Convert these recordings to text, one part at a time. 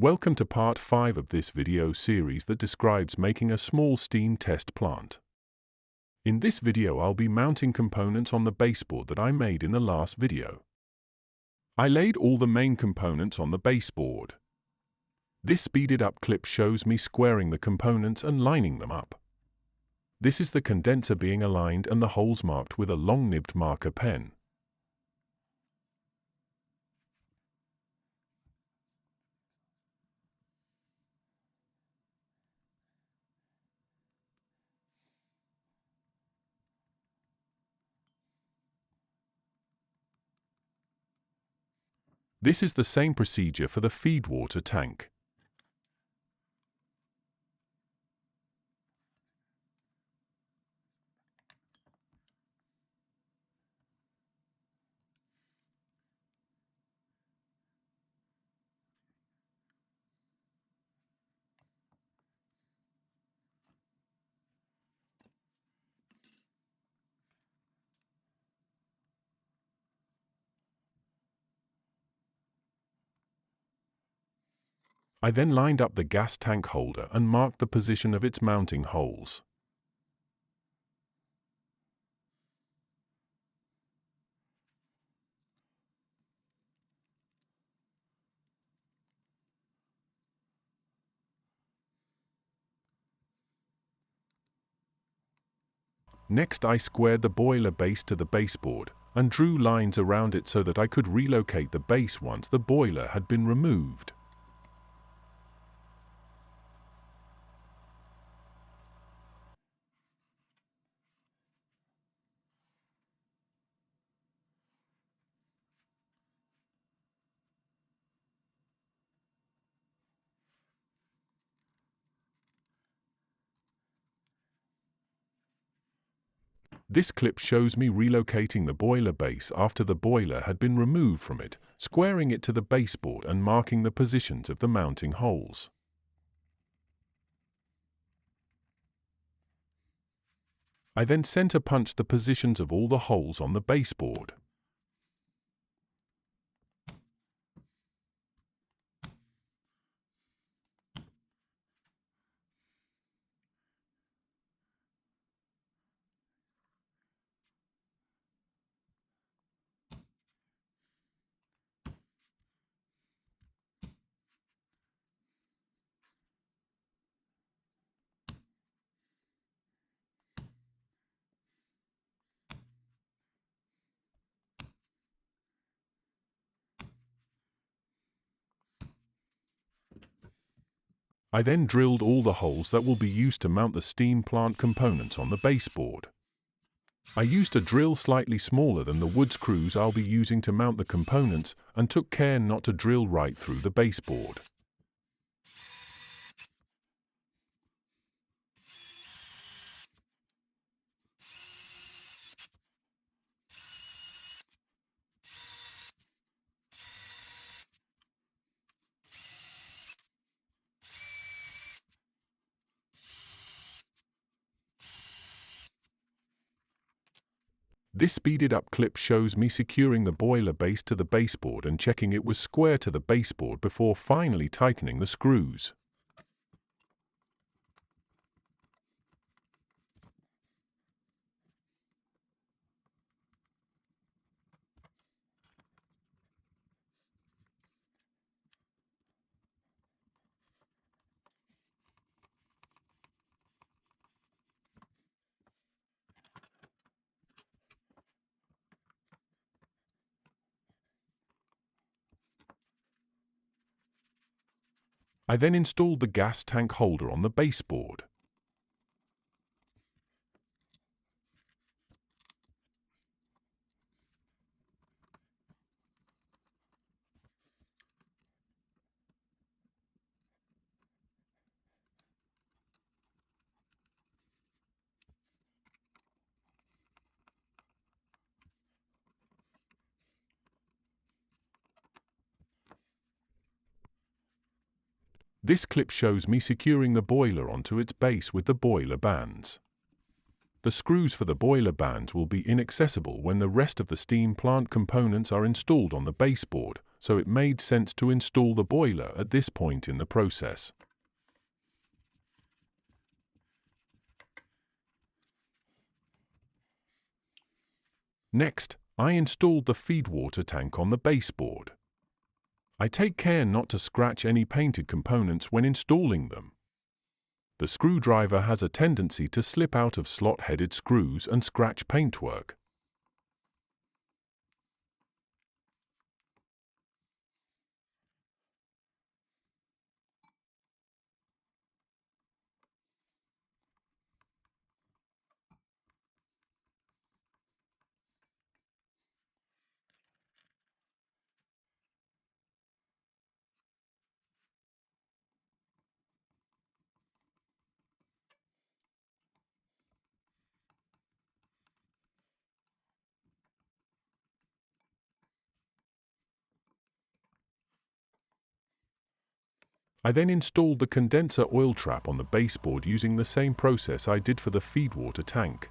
Welcome to part 5 of this video series that describes making a small steam test plant. In this video I'll be mounting components on the baseboard that I made in the last video. I laid all the main components on the baseboard. This speeded up clip shows me squaring the components and lining them up. This is the condenser being aligned and the holes marked with a long-nibbed marker pen. This is the same procedure for the feed water tank. I then lined up the gas tank holder and marked the position of its mounting holes. Next, I squared the boiler base to the baseboard and drew lines around it so that I could relocate the base once the boiler had been removed. This clip shows me relocating the boiler base after the boiler had been removed from it, squaring it to the baseboard and marking the positions of the mounting holes. I then center punched the positions of all the holes on the baseboard. I then drilled all the holes that will be used to mount the steam plant components on the baseboard. I used a drill slightly smaller than the wood screws I'll be using to mount the components and took care not to drill right through the baseboard. This speeded up clip shows me securing the boiler base to the baseboard and checking it was square to the baseboard before finally tightening the screws. I then installed the gas tank holder on the baseboard. This clip shows me securing the boiler onto its base with the boiler bands. The screws for the boiler bands will be inaccessible when the rest of the steam plant components are installed on the baseboard, so it made sense to install the boiler at this point in the process. Next, I installed the feedwater tank on the baseboard. I take care not to scratch any painted components when installing them. The screwdriver has a tendency to slip out of slot-headed screws and scratch paintwork. I then installed the condenser oil trap on the baseboard using the same process I did for the feedwater tank.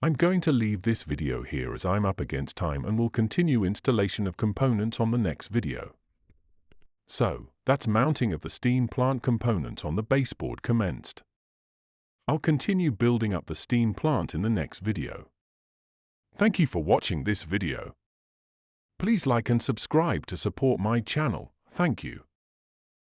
I'm going to leave this video here as I'm up against time and will continue installation of components on the next video. So, that's mounting of the steam plant component on the baseboard commenced. I'll continue building up the steam plant in the next video. Thank you for watching this video. Please like and subscribe to support my channel. Thank you.